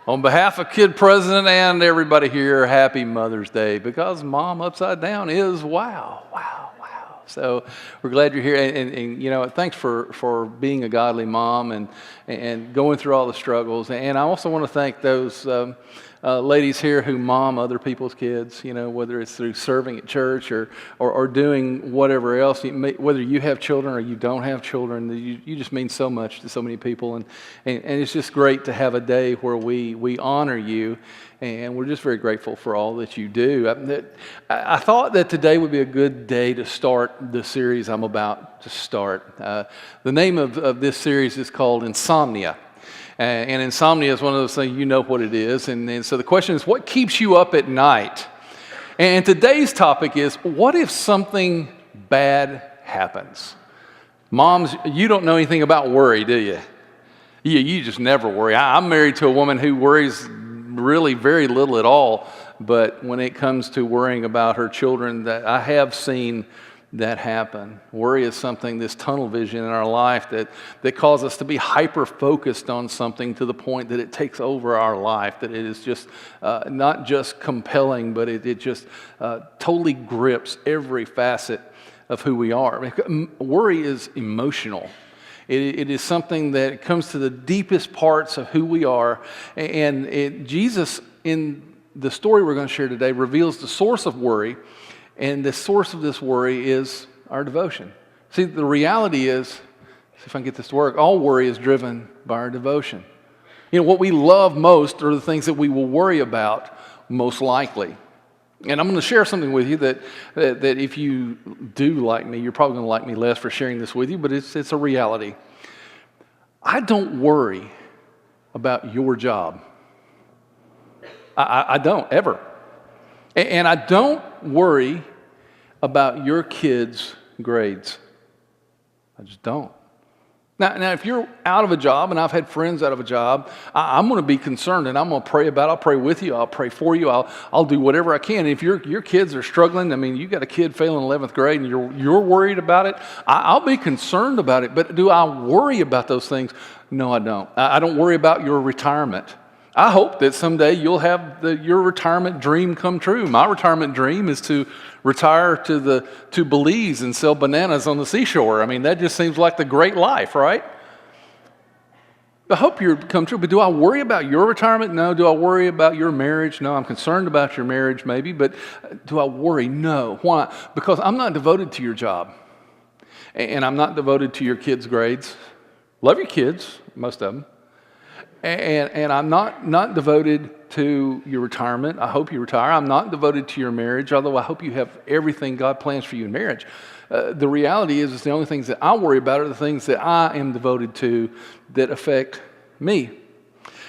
On behalf of Kid President and everybody here, happy Mother's Day, because Mom Upside Down is wow. So we're glad you're here, and you know, thanks for being a godly mom and going through all the struggles. And I also want to thank those ladies here who mom other people's kids, you know, whether it's through serving at church or doing whatever else, whether you have children or you don't have children, you just mean so much to so many people. And it's just great to have a day where we honor you, and we're just very grateful for all that you do. I thought that today would be a good day to start the series I'm about to start. The name of this series is called Insomnia. And insomnia is one of those things, you know what it is. And so the question is, what keeps you up at night? And today's topic is, what if something bad happens? Moms, you don't know anything about worry, do you? You just never worry. I'm married to a woman who worries really very little at all. But when it comes to worrying about her children, that I have seen that happen. Worry is something, this tunnel vision in our life that causes us to be hyper-focused on something to the point that it takes over our life, that it is just not just compelling, but it just totally grips every facet of who we are. Worry is emotional. It is something that comes to the deepest parts of who we are, and Jesus, in the story we're going to share today, reveals the source of worry. And the source of this worry is our devotion. See, the reality is, see if I can get this to work, all worry is driven by our devotion. You know, what we love most are the things that we will worry about most likely. And I'm going to share something with you that if you do like me, you're probably going to like me less for sharing this with you, but it's a reality. I don't worry about your job. I don't, ever. And I don't worry about your kids' grades. I just don't. Now, if you're out of a job, and I've had friends out of a job, I'm going to be concerned, and I'm going to pray about it. I'll pray with you. I'll pray for you. I'll do whatever I can. If your kids are struggling, I mean, you got a kid failing 11th grade, and you're worried about it, I'll be concerned about it. But do I worry about those things? No, I don't. I don't worry about your retirement. I hope that someday you'll have your retirement dream come true. My retirement dream is to retire to Belize and sell bananas on the seashore. I mean, that just seems like the great life, right? I hope you come true, but do I worry about your retirement? No. Do I worry about your marriage? No. I'm concerned about your marriage maybe, but do I worry? No. Why? Because I'm not devoted to your job, and I'm not devoted to your kids' grades. Love your kids, most of them. And I'm not devoted to your retirement. I hope you retire. I'm not devoted to your marriage, although I hope you have everything God plans for you in marriage. The reality is the only things that I worry about are the things that I am devoted to that affect me.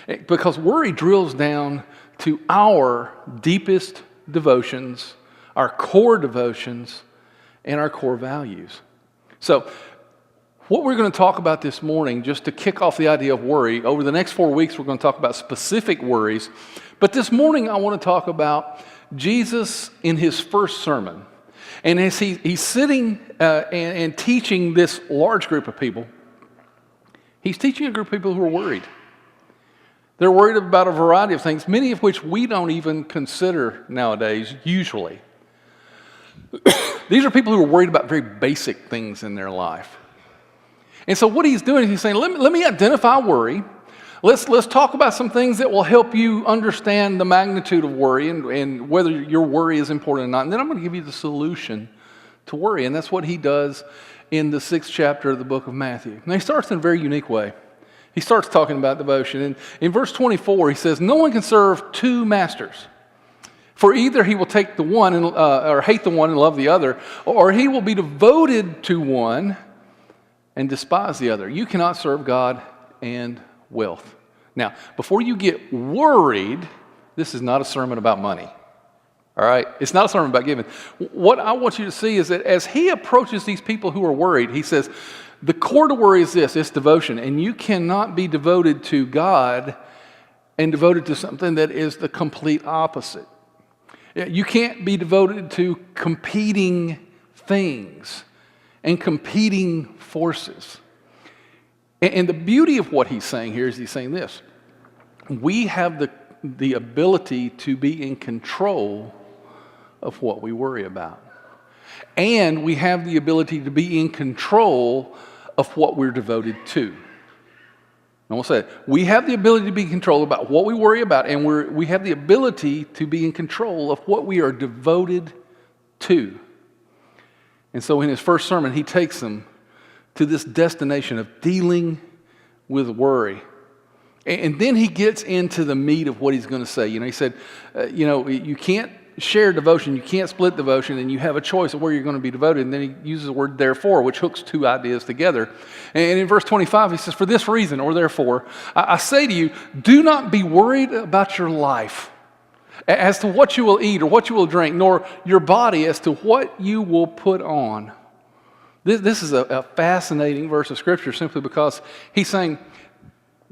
Because worry drills down to our deepest devotions, our core devotions, and our core values. So, what we're going to talk about this morning, just to kick off the idea of worry, over the next 4 weeks we're going to talk about specific worries. But this morning I want to talk about Jesus in his first sermon. And as he's sitting and teaching this large group of people, he's teaching a group of people who are worried. They're worried about a variety of things, many of which we don't even consider nowadays, usually. These are people who are worried about very basic things in their life. And so what he's doing is he's saying, let me identify worry. Let's talk about some things that will help you understand the magnitude of worry and whether your worry is important or not. And then I'm going to give you the solution to worry. And that's what he does in the 6th chapter of the book of Matthew. And he starts in a very unique way. He starts talking about devotion. And in verse 24, he says, no one can serve two masters. For either he will take the one or hate the one and love the other, or he will be devoted to one and despise the other. You cannot serve God and wealth. Now, before you get worried, this is not a sermon about money. All right? It's not a sermon about giving. What I want you to see is that as he approaches these people who are worried, he says, the core to worry is this, it's devotion. And you cannot be devoted to God and devoted to something that is the complete opposite. You can't be devoted to competing things and competing forces. And the beauty of what he's saying here is he's saying this. we have the ability to be in control of what we worry about. And we have the ability to be in control of what we're devoted to. I will say it. We have the ability to be in control about what we worry about, and we have the ability to be in control of what we are devoted to. And so in his first sermon, he takes them to this destination of dealing with worry. And then he gets into the meat of what he's going to say. He said, you can't share devotion, you can't split devotion, and you have a choice of where you're going to be devoted. And then he uses the word therefore, which hooks two ideas together. And in verse 25, he says, for this reason, or therefore, I say to you, do not be worried about your life as to what you will eat or what you will drink, nor your body as to what you will put on. This is a fascinating verse of Scripture simply because he's saying,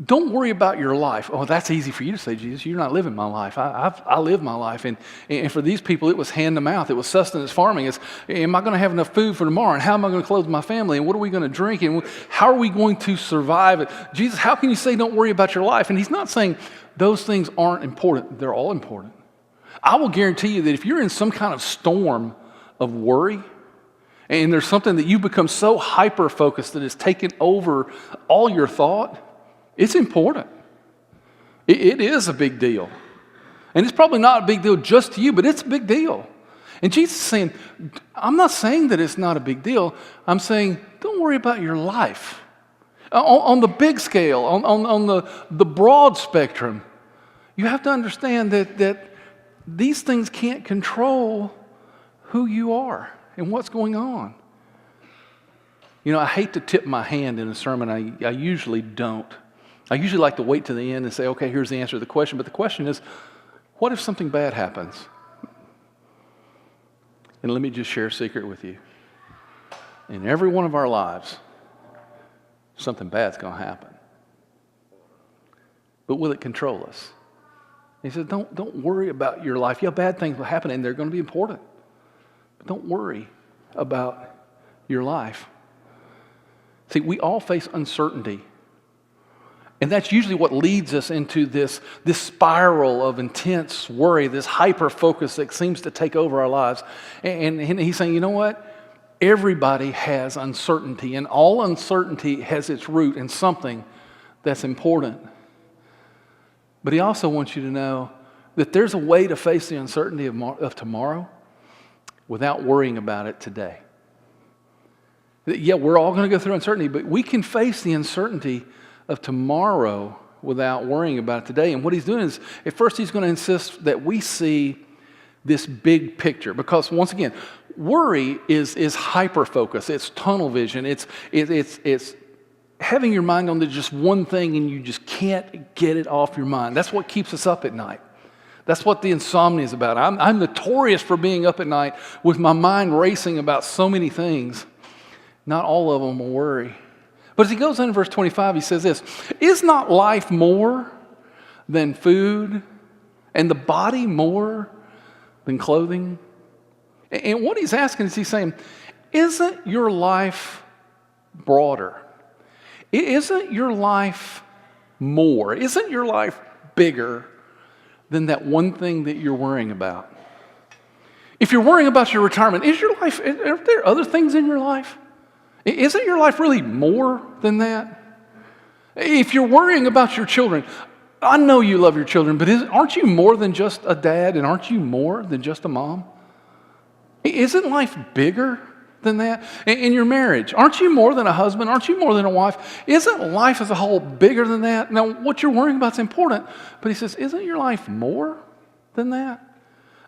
don't worry about your life. Oh, that's easy for you to say, Jesus. You're not living my life. I live my life. And for these people, it was hand to mouth. It was sustenance farming. It's, am I going to have enough food for tomorrow? And how am I going to clothe my family? And what are we going to drink? And how are we going to survive? Jesus, how can you say don't worry about your life? And he's not saying those things aren't important. They're all important. I will guarantee you that if you're in some kind of storm of worry, and there's something that you've become so hyper-focused that has taken over all your thought, it's important. It is a big deal. And it's probably not a big deal just to you, but it's a big deal. And Jesus is saying, I'm not saying that it's not a big deal. I'm saying, don't worry about your life. On the big scale, on the broad spectrum, you have to understand that these things can't control who you are and what's going on. I hate to tip my hand in a sermon. I usually don't. I usually like to wait to the end and say, okay, here's the answer to the question. But the question is, what if something bad happens? And let me just share a secret with you. In every one of our lives, something bad's going to happen. But will it control us? He said, don't worry about your life. Yeah, bad things will happen, and they're going to be important. But don't worry about your life. See, we all face uncertainty. And that's usually what leads us into this spiral of intense worry, this hyper-focus that seems to take over our lives. And he's saying, you know what? Everybody has uncertainty, and all uncertainty has its root in something that's important. But he also wants you to know that there's a way to face the uncertainty of tomorrow without worrying about it today. Yeah, we're all going to go through uncertainty, but we can face the uncertainty of tomorrow without worrying about it today. And what he's doing is, at first he's going to insist that we see this big picture. Because once again, worry is hyper-focus. It's tunnel vision. It's having your mind on just one thing and you just can't get it off your mind. That's what keeps us up at night. That's what the insomnia is about. I'm notorious for being up at night with my mind racing about so many things. Not all of them will worry. But as he goes on in verse 25, he says this, is not life more than food and the body more than clothing? And what he's asking is he's saying, isn't your life broader? Isn't your life more? Isn't your life bigger than that one thing that you're worrying about? If you're worrying about your retirement, are there other things in your life? Isn't your life really more than that? If you're worrying about your children, I know you love your children, but aren't you more than just a dad, and aren't you more than just a mom? Isn't life bigger than that? In your marriage, aren't you more than a husband? Aren't you more than a wife? Isn't life as a whole bigger than that? Now, what you're worrying about is important, but he says, isn't your life more than that?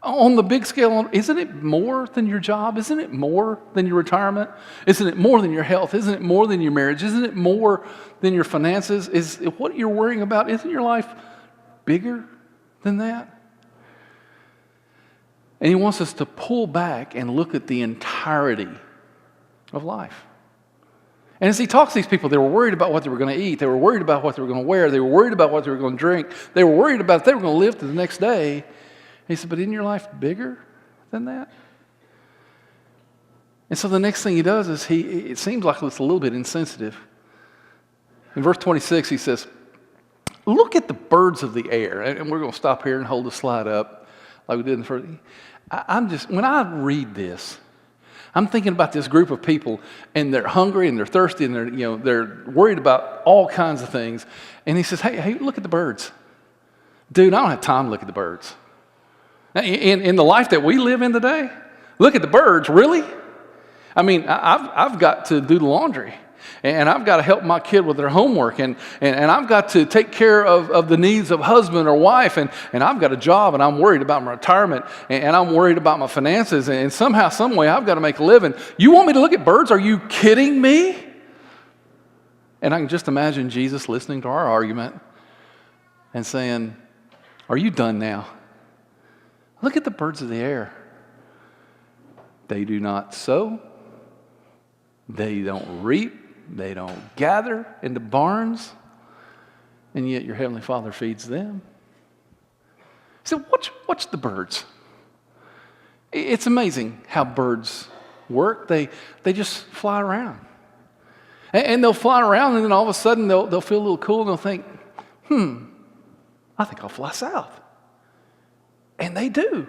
On the big scale, isn't it more than your job? Isn't it more than your retirement? Isn't it more than your health? Isn't it more than your marriage? Isn't it more than your finances? Is what you're worrying about, isn't your life bigger than that? And he wants us to pull back and look at the entirety of life. And as he talks to these people, they were worried about what they were going to eat. They were worried about what they were going to wear. They were worried about what they were going to drink. They were worried about if they were going to live to the next day. He said, but isn't your life bigger than that? And so the next thing he does is it seems like it's a little bit insensitive. In verse 26, he says, Look at the birds of the air. And we're going to stop here and hold the slide up like we did in the first. When I read this, I'm thinking about this group of people, and they're hungry and they're thirsty and they're worried about all kinds of things. And he says, hey, look at the birds. Dude, I don't have time to look at the birds. In the life that we live in today, look at the birds, really? I mean, I've got to do the laundry, and I've got to help my kid with their homework, and I've got to take care of the needs of husband or wife, and I've got a job, and I'm worried about my retirement, and I'm worried about my finances, and somehow, some way, I've got to make a living. You want me to look at birds? Are you kidding me? And I can just imagine Jesus listening to our argument and saying, are you done now? Look at the birds of the air. They do not sow. They don't reap. They don't gather into barns. And yet your Heavenly Father feeds them. So watch the birds. It's amazing how birds work. They just fly around. And they'll fly around, and then all of a sudden they'll feel a little cool, and they'll think, I think I'll fly south. And they do.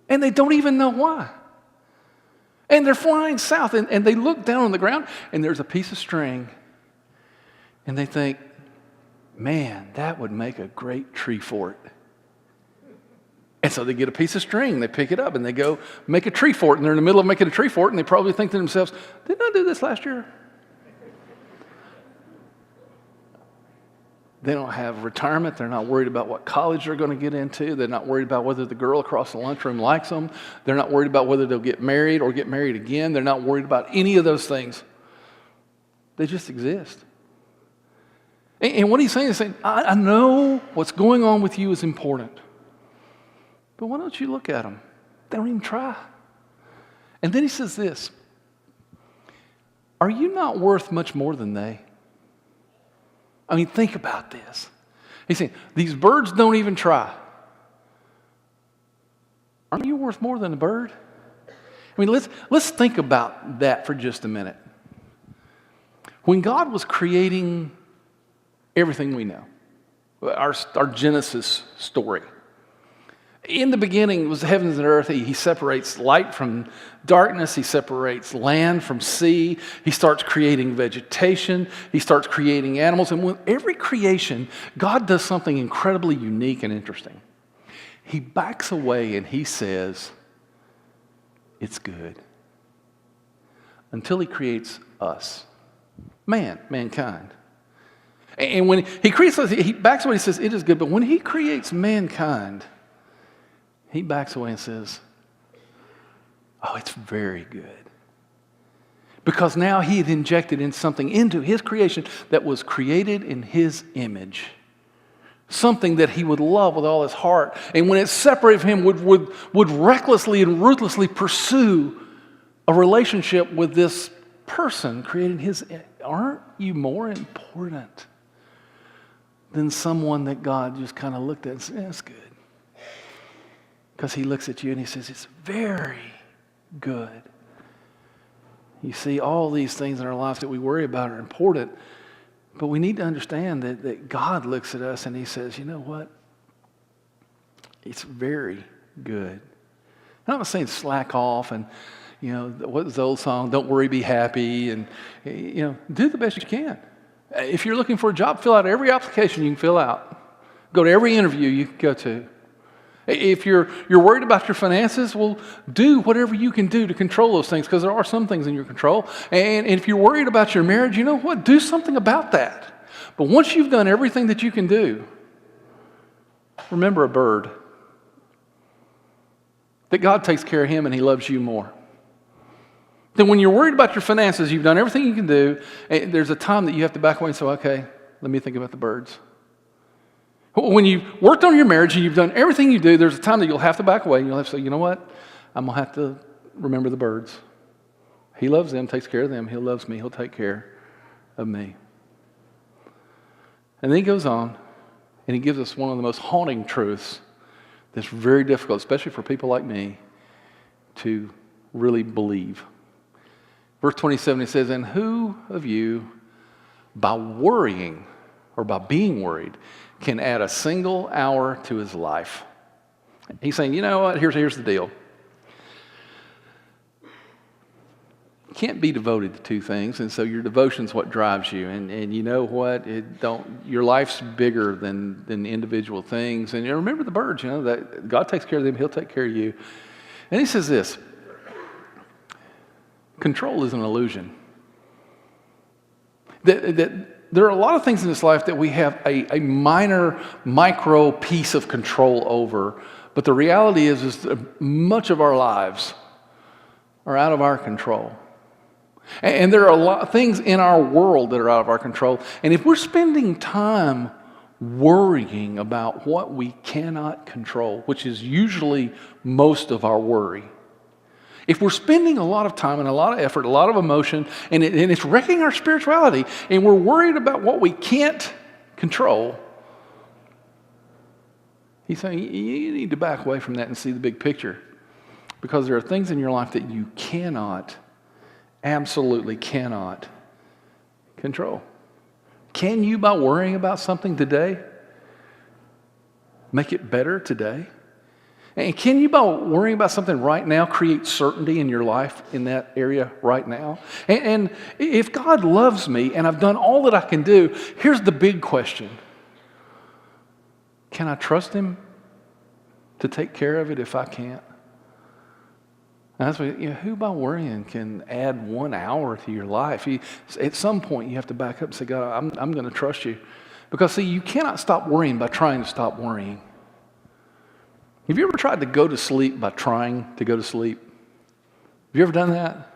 And they don't even know why. And they're flying south, and they look down on the ground, and there's a piece of string. And they think, man, that would make a great tree fort. And so they get a piece of string, they pick it up, and they go make a tree fort. And they're in the middle of making a tree fort, and they probably think to themselves, didn't I do this last year? They don't have retirement. They're not worried about what college they're going to get into. They're not worried about whether the girl across the lunchroom likes them. They're not worried about whether they'll get married or get married again. They're not worried about any of those things. They just exist. And what he's saying is I know what's going on with you is important. But why don't you look at them? They don't even try. And then he says this, are you not worth much more than they? I mean, think about this. He's saying, these birds don't even try. Aren't you worth more than a bird? I mean, let's think about that for just a minute. When God was creating everything we know, our Genesis story, in the beginning was the heavens and earth. He separates light from darkness. He separates land from sea. He starts creating vegetation. He starts creating animals. And with every creation, God does something incredibly unique and interesting. He backs away and he says, it's good. Until he creates us, mankind. And when he creates us, he backs away and says, it is good. But when he creates mankind, he backs away and says, oh, it's very good. Because now he had injected in something into his creation that was created in his image. Something that he would love with all his heart. And when it separated from him, would recklessly and ruthlessly pursue a relationship with this person created in his. Aren't you more important than someone that God just kind of looked at and said, that's good? Because he looks at you and he says, it's very good. You see, all these things in our lives that we worry about are important, but we need to understand that God looks at us and he says, you know what? It's very good. I'm not saying slack off and, what was the old song? Don't worry, be happy. And, do the best you can. If you're looking for a job, fill out every application you can fill out. Go to every interview you can go to. If you're worried about your finances, well, do whatever you can do to control those things, because there are some things in your control. And if you're worried about your marriage, you know what? Do something about that. But once you've done everything that you can do, remember a bird. That God takes care of him and he loves you more. Then when you're worried about your finances, you've done everything you can do, and there's a time that you have to back away and say, okay, let me think about the birds. When you've worked on your marriage and you've done everything you do, there's a time that you'll have to back away and you'll have to say, you know what? I'm going to have to remember the birds. He loves them, takes care of them. He loves me. He'll take care of me. And then he goes on and he gives us one of the most haunting truths that's very difficult, especially for people like me, to really believe. Verse 27, he says, and who of you, by worrying, or by being worried can add a single hour to his life. He's saying, you know what, here's the deal. You can't be devoted to two things, and so your devotion's what drives you. And you know what? Your life's bigger than individual things. And you remember the birds, that God takes care of them, he'll take care of you. And he says this, control is an illusion. That there are a lot of things in this life that we have a micro piece of control over, but the reality is that much of our lives are out of our control. And there are a lot of things in our world that are out of our control. And if we're spending time worrying about what we cannot control, which is usually most of our worry, if we're spending a lot of time and a lot of effort, a lot of emotion, and it's wrecking our spirituality, and we're worried about what we can't control, he's saying you need to back away from that and see the big picture. Because there are things in your life that you absolutely cannot control. Can you, by worrying about something today, make it better today? And can you, by worrying about something right now, create certainty in your life in that area right now? And if God loves me and I've done all that I can do, here's the big question. Can I trust him to take care of it if I can't? And that's what, who by worrying can add 1 hour to your life? At some point, you have to back up and say, God, I'm going to trust you. Because, see, you cannot stop worrying by trying to stop worrying. Have you ever tried to go to sleep by trying to go to sleep? Have you ever done that?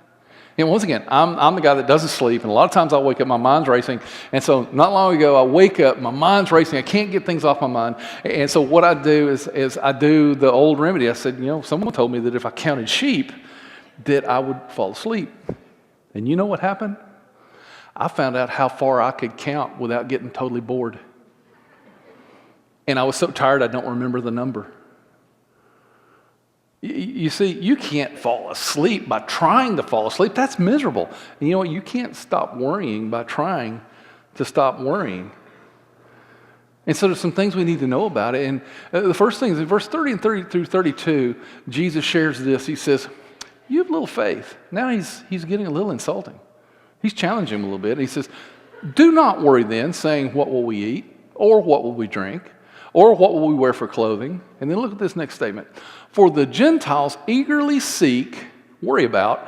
And once again, I'm the guy that doesn't sleep, and a lot of times I'll wake up, my mind's racing. And so not long ago, I wake up, my mind's racing, I can't get things off my mind. And so what I do is I do the old remedy. I said, someone told me that if I counted sheep, that I would fall asleep. And you know what happened? I found out how far I could count without getting totally bored. And I was so tired I don't remember the number. You see, you can't fall asleep by trying to fall asleep. That's miserable. And you know what? You can't stop worrying by trying to stop worrying. And so there's some things we need to know about it. And the first thing is in verse 30 and 30 through 32, Jesus shares this. He says, you have little faith. Now he's getting a little insulting. He's challenging him a little bit. He says, do not worry then, saying, what will we eat? Or what will we drink? Or what will we wear for clothing? And then look at this next statement. For the Gentiles eagerly worry about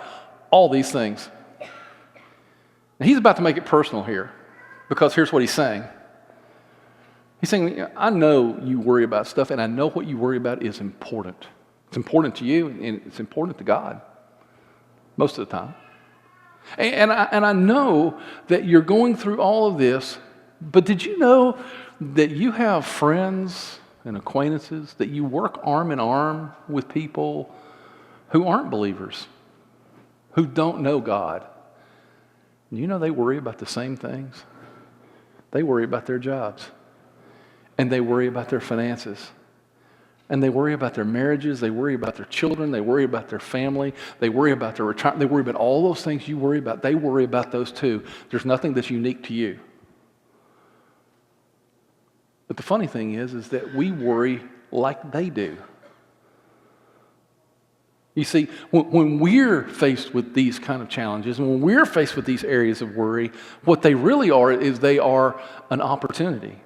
all these things. Now he's about to make it personal here, because here's what he's saying. He's saying, I know you worry about stuff, and I know what you worry about is important. It's important to you, and it's important to God most of the time. And I know that you're going through all of this, but did you know that you have friends and acquaintances, that you work arm in arm with people who aren't believers, who don't know God? You know they worry about the same things. They worry about their jobs, and they worry about their finances, and they worry about their marriages, they worry about their children, they worry about their family, they worry about their retirement, they worry about all those things you worry about. They worry about those too. There's nothing that's unique to you. But the funny thing is that we worry like they do. You see, when we're faced with these kind of challenges, and when we're faced with these areas of worry, what they really are is they are an opportunity.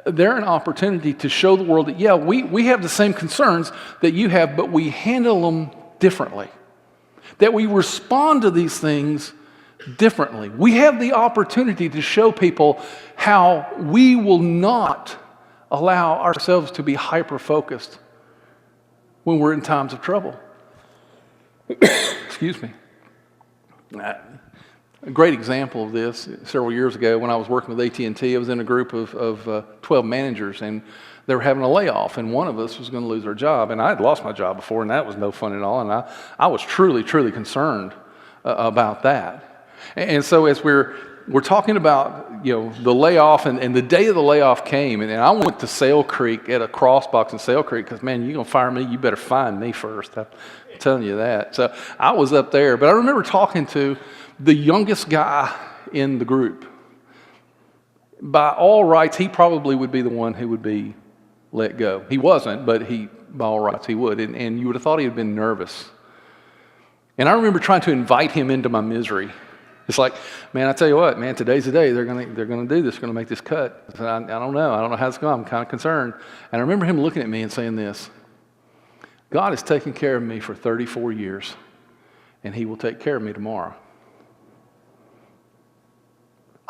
They're an opportunity to show the world that, yeah, we have the same concerns that you have, but we handle them differently. That we respond to these things differently. We have the opportunity to show people how we will not allow ourselves to be hyper-focused when we're in times of trouble. Excuse me. A great example of this, several years ago when I was working with AT&T, I was in a group of 12 managers, and they were having a layoff, and one of us was going to lose our job. And I had lost my job before, and that was no fun at all, and I was truly, truly concerned about that. And so as we're talking about, the layoff, and the day of the layoff came, and I went to Sale Creek at a cross box in Sale Creek, because, man, you're going to fire me, you better find me first. I'm telling you that. So I was up there, but I remember talking to the youngest guy in the group. by all rights, he probably would be the one who would be let go. He wasn't, but by all rights, he would. And you would have thought he had been nervous. And I remember trying to invite him into my misery. It's like, man, I tell you what, man, today's the day. They're gonna do this. They're gonna make this cut. I said, I don't know. I don't know how it's going. I'm kind of concerned. And I remember him looking at me and saying this: God has taken care of me for 34 years, and He will take care of me tomorrow.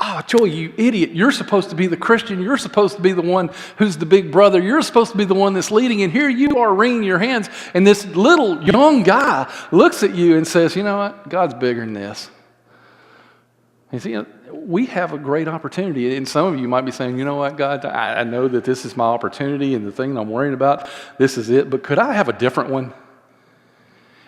Oh, Joy, you idiot. You're supposed to be the Christian. You're supposed to be the one who's the big brother. You're supposed to be the one that's leading. And here you are wringing your hands. And this little young guy looks at you and says, you know what? God's bigger than this. And see, we have a great opportunity. And some of you might be saying, you know what, God, I know that this is my opportunity and the thing I'm worrying about, this is it. But could I have a different one?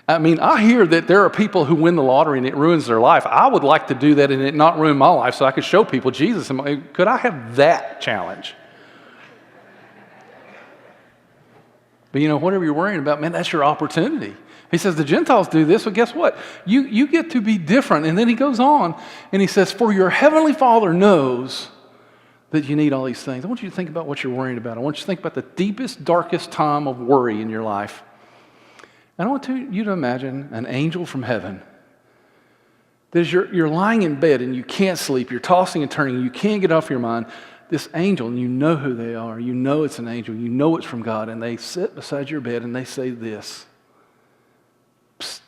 I mean, I hear that there are people who win the lottery and it ruins their life. I would like to do that and it not ruin my life so I could show people Jesus. Could I have that challenge? But you know, whatever you're worrying about, man, that's your opportunity. He says the Gentiles do this, but guess what? You get to be different. And then he goes on and he says, for your heavenly Father knows that you need all these things. I want you to think about what you're worrying about. I want you to think about the deepest, darkest time of worry in your life. And I want you to imagine an angel from heaven. That as you're lying in bed and you can't sleep, you're tossing and turning, you can't get off your mind. This angel, and you know who they are, you know it's an angel, you know it's from God, and they sit beside your bed and they say this: Psst,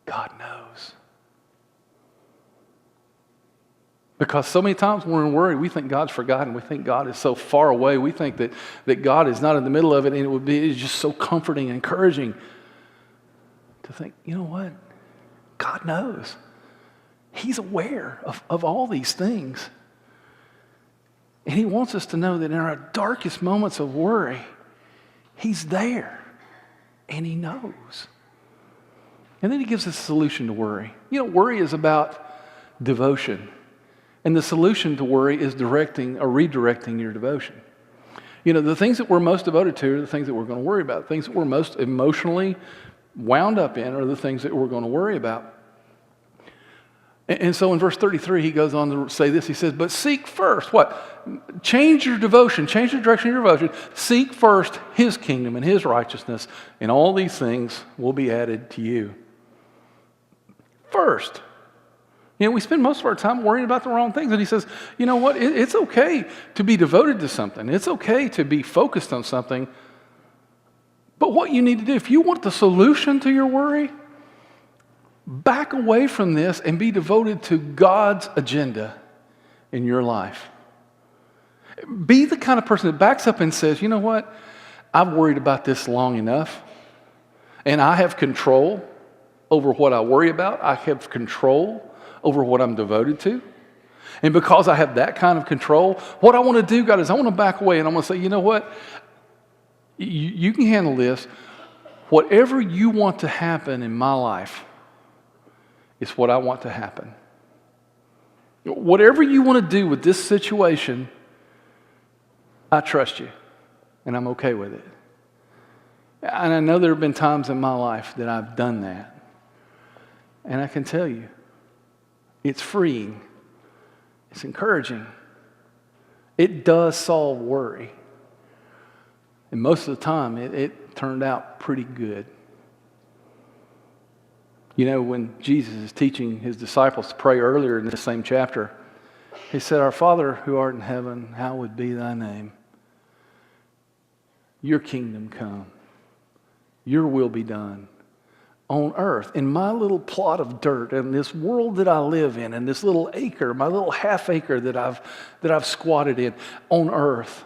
God knows. Because so many times when we're worried, we think God's forgotten. We think God is so far away. We think that God is not in the middle of it, and it's just so comforting and encouraging to think, you know what? God knows. He's aware of all these things. And He wants us to know that in our darkest moments of worry, He's there, and He knows. And then He gives us a solution to worry. You know, worry is about devotion. And the solution to worry is redirecting your devotion. You know, the things that we're most devoted to are the things that we're going to worry about. The things that we're most emotionally wound up in are the things that we're going to worry about. And so in verse 33, he goes on to say this. He says, but seek first, what? Change your devotion, change the direction of your devotion. Seek first His kingdom and His righteousness, and all these things will be added to you. First. You know, we spend most of our time worrying about the wrong things. And he says, you know what? It's okay to be devoted to something. It's okay to be focused on something. But what you need to do, if you want the solution to your worry, back away from this and be devoted to God's agenda in your life. Be the kind of person that backs up and says, you know what? I've worried about this long enough, and I have control over what I worry about. I have control over what I'm devoted to. And because I have that kind of control, what I want to do, God, is I want to back away and I'm going to say, you know what? You can handle this. Whatever you want to happen in my life is what I want to happen. Whatever you want to do with this situation, I trust you and I'm okay with it. And I know there have been times in my life that I've done that. And I can tell you, it's freeing. It's encouraging. It does solve worry. And most of the time, it turned out pretty good. You know, when Jesus is teaching His disciples to pray earlier in this same chapter, He said, our Father who art in heaven, hallowed be thy name. Your kingdom come. Your will be done on earth, in my little plot of dirt, in this world that I live in this little acre, my little half acre that I've squatted in, on earth,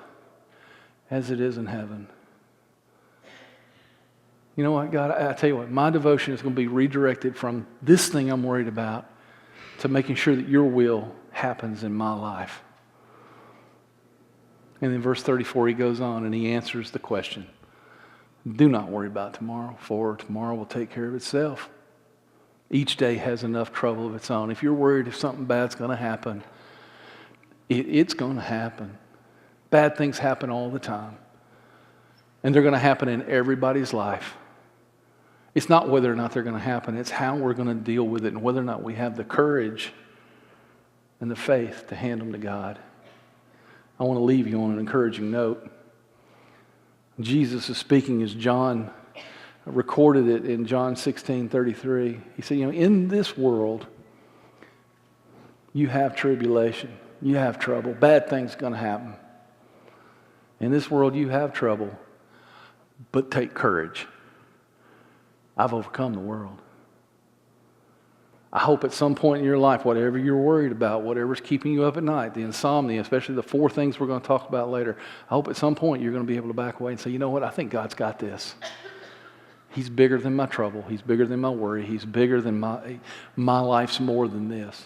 as it is in heaven. You know what, God, I tell you what, my devotion is going to be redirected from this thing I'm worried about to making sure that your will happens in my life. And in verse 34, he goes on and he answers the question. Do not worry about tomorrow, for tomorrow will take care of itself. Each day has enough trouble of its own. If you're worried if something bad's going to happen, it's going to happen. Bad things happen all the time. And they're going to happen in everybody's life. It's not whether or not they're going to happen. It's how we're going to deal with it and whether or not we have the courage and the faith to hand them to God. I want to leave you on an encouraging note. Jesus is speaking as John recorded it in John 16:33. He said, in this world, you have tribulation. You have trouble. Bad things are going to happen. In this world, you have trouble. But take courage. I've overcome the world. I hope at some point in your life, whatever you're worried about, whatever's keeping you up at night, the insomnia, especially the 4 things we're going to talk about later, I hope at some point you're going to be able to back away and say, you know what, I think God's got this. He's bigger than my trouble. He's bigger than my worry. He's bigger than my life's more than this.